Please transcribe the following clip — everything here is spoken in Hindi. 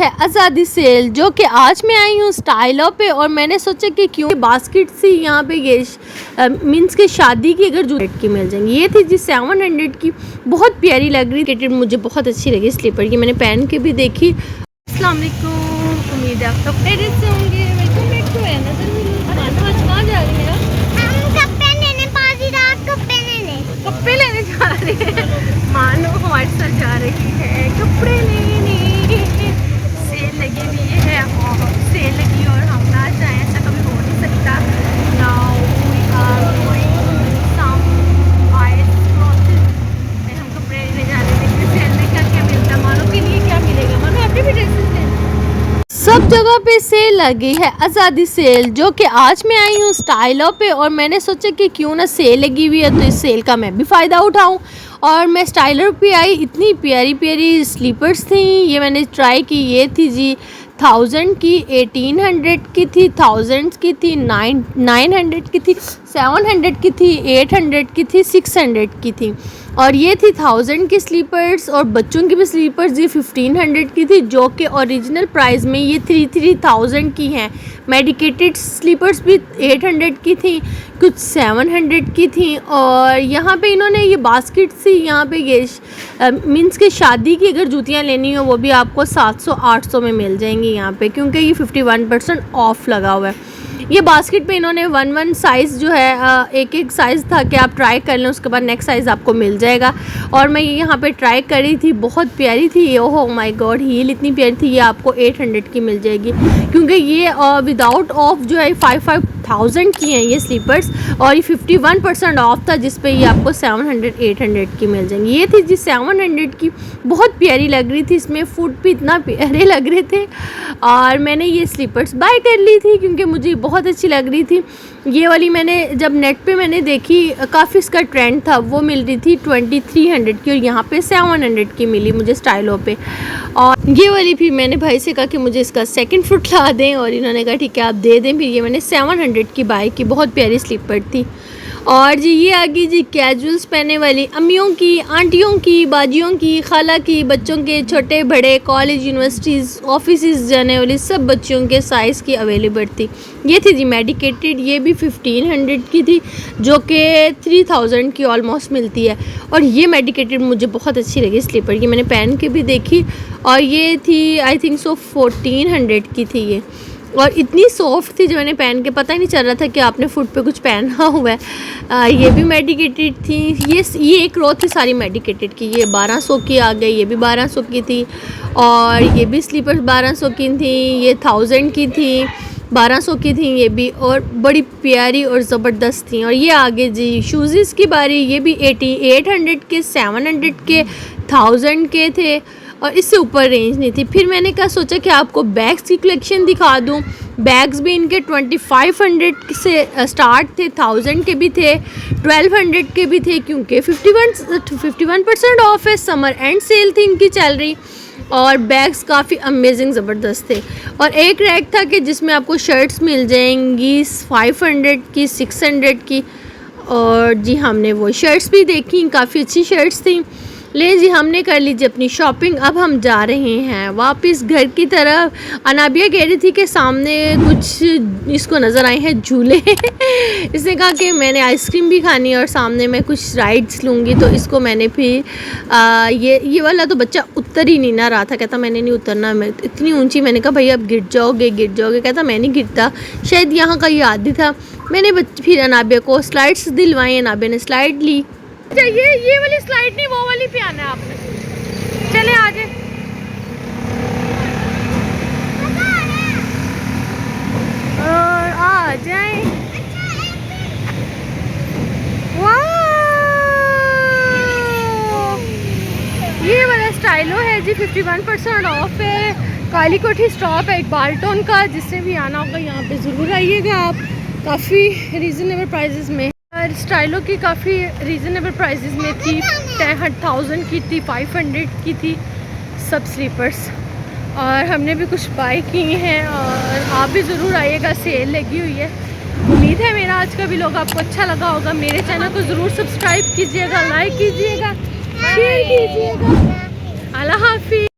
है आज़ादी सेल, जो कि आज मैं आई हूँ स्टाइलो पे। और मैंने सोचा कि क्यों बास्केट सी यहाँ पे ये मीन्स के शादी की अगर जूते की मिल जाएंगी। ये थी जी 700 की, बहुत प्यारी लग रही थी, मुझे बहुत अच्छी लगी स्लीपर की। मैंने पहन के भी देखी। अस्सलाम वालेकुम, उम्मीद है आप सब खैरियत से होंगे। Welcome back to another video. आज कहाँ जा रही है? कपड़े लेने जा रहे हैं। मानो हमारे साथ जा रही है कपड़े लेने। सेल लगी हुई है और सेल लगी और हम ना जाएं ऐसा कभी हो नहीं सकता। Now we are going some ice clothes में हम कपड़े लेने जा रहे हैं। देखिए सेल में क्या क्या मिलता है। मानो के लिए क्या मिलेगा। मानो अपने भी ड्रेसेस लेने सब जगह पे सेल लगी है आज़ादी सेल, जो कि आज मैं आई हूँ स्टाइलो पे। और मैंने सोचा कि क्यों ना सेल लगी हुई है तो इस सेल का मैं भी फ़ायदा उठाऊँ। और मैं स्टाइलो पे आई, इतनी प्यारी प्यारी स्लीपर्स थी। ये मैंने ट्राई की। ये थी जी 1000 की, 1800 की थी, 1000 की थी, 900 की थी, 700 की थी, 800 की थी, 600 की थी। और ये थी 1000 की स्लीपर्स। और बच्चों की भी स्लीपर्स ये 1500 की थी, जो कि ओरिजिनल प्राइस में ये 3000 की हैं। मेडिकेटेड स्लीपर्स भी 800 की थी, कुछ 700 की थी। और यहाँ पे इन्होंने ये बास्केट सी यहाँ पे ये मीन्स के शादी की अगर जूतियाँ लेनी हो वो भी आपको 700-800 में मिल जाएंगी यहाँ पे, क्योंकि ये 51% ऑफ लगा हुआ है। ये बास्केट पे इन्होंने वन साइज़ जो है एक साइज़ था कि आप ट्राई कर लें, उसके बाद नेक्स्ट साइज़ आपको मिल जाएगा। और मैं ये यहाँ पे ट्राई करी थी, बहुत प्यारी थी। ओहो माय गॉड, हील इतनी प्यारी थी। ये आपको 800 की मिल जाएगी, क्योंकि ये विदाउट ऑफ जो है 5000 की हैं ये स्लीपर्स। और ये 51% ऑफ था, जिस पे ये आपको 700-800 की मिल जाएंगी। ये थी जी 700 की, बहुत प्यारी लग रही थी। इसमें फुट भी इतना प्यारे लग रहे थे। और मैंने ये स्लीपर्स बाय कर ली थी क्योंकि मुझे बहुत अच्छी लग रही थी। ये वाली मैंने जब नेट पे मैंने देखी, काफ़ी इसका ट्रेंड था, वो मिल रही थी 2300 की, और यहाँ पे 700 की मिली मुझे स्टाइलो पे। और ये वाली फिर मैंने भाई से कहा कि मुझे इसका सेकंड फुट ला दें, और इन्होंने कहा ठीक है आप दे दें। फिर ये मैंने 700 की बाय की, बहुत प्यारी स्लीपर थी। और जी ये आ गई जी कैजुअल्स पहनने वाली, अम्मियों की, आंटियों की, बाजियों की, खाला की, बच्चों के छोटे बड़े, कॉलेज यूनिवर्सिटीज़ ऑफिस जाने वाली सब बच्चों के साइज़ की अवेलेबल थी। ये थी जी मेडिकेटेड, ये भी 1500 की थी, जो कि 3000 की ऑलमोस्ट मिलती है। और ये मेडिकेटेड मुझे बहुत अच्छी लगी स्लीपर की, मैंने पहन के भी देखी। और ये थी आई थिंक सो 1400 की थी ये, और इतनी सॉफ्ट थी जो मैंने पहन के पता ही नहीं चल रहा था कि आपने फुट पे कुछ पहना हुआ है। ये भी मेडिकेटेड थी। ये एक रो थी सारी मेडिकेटेड की। ये 1200 की आ गई, ये भी 1200 की थी। और ये भी स्लीपर्स 1200 की थी, ये 1000 की थी, 1200 की थी ये भी, और बड़ी प्यारी और ज़बरदस्त थी। और ये आगे जी शूज़ की बारी, ये भी 800 के, 700 के, 1000 के थे, और इससे ऊपर रेंज नहीं थी। फिर मैंने कहा सोचा कि आपको बैग्स की कलेक्शन दिखा दूं। बैग्स भी इनके 2500 से स्टार्ट थे, 1000 के भी थे, 1200 के भी थे, क्योंकि 51% ऑफ है। समर एंड सेल थी इनकी चल रही। और बैग्स काफ़ी अमेजिंग ज़बरदस्त थे। और एक रैक था कि जिसमें आपको शर्ट्स मिल जाएंगी 500 की, 600 की। और जी हमने वो शर्ट्स भी देखी, काफ़ी अच्छी शर्ट्स थी। ले जी हमने कर लीजिए अपनी शॉपिंग। अब हम जा रहे हैं वापस घर की तरफ। अनाबिया कह रही थी कि सामने कुछ इसको नज़र आए हैं झूले। इसने कहा कि मैंने आइसक्रीम भी खानी है और सामने मैं कुछ राइड्स लूँगी, तो इसको मैंने फिर ये वाला तो बच्चा उतर ही नहीं ना रहा था, कहता मैंने नहीं उतरना, मैं इतनी ऊँची। मैंने कहा भाई आप गिर जाओगे गिर जाओगे, कहता मैं नहीं गिरता, शायद यहाँ का ये आदि था। मैंने फिर अनाबिया को स्लाइड्स दिलवाई, अनाबिया ने स्लाइड ली। ये वाली स्लाइड नहीं, वो वाली पे आना है आपने। चले आगे। और आ जाए। ये वाला स्टाइलो है जी, 51% ऑफ है। काली कोठी स्टॉप है इकबाल टाउन का, जिससे भी आना होगा यहाँ पे ज़रूर आइएगा आप। काफ़ी रीज़नेबल प्राइजेस में, और स्टाइलो की काफ़ी रीज़नेबल प्राइजेस में थी। 1000 की थी, 500 की थी सब स्लीपर्स। और हमने भी कुछ बाय की हैं, और आप भी ज़रूर आइएगा, सेल लगी हुई है। उम्मीद है मेरा आज का व्लॉग आपको अच्छा लगा होगा। मेरे चैनल को ज़रूर सब्सक्राइब कीजिएगा, लाइक कीजिएगा, शेयर कीजिएगा। अल्लाह हाफिज़।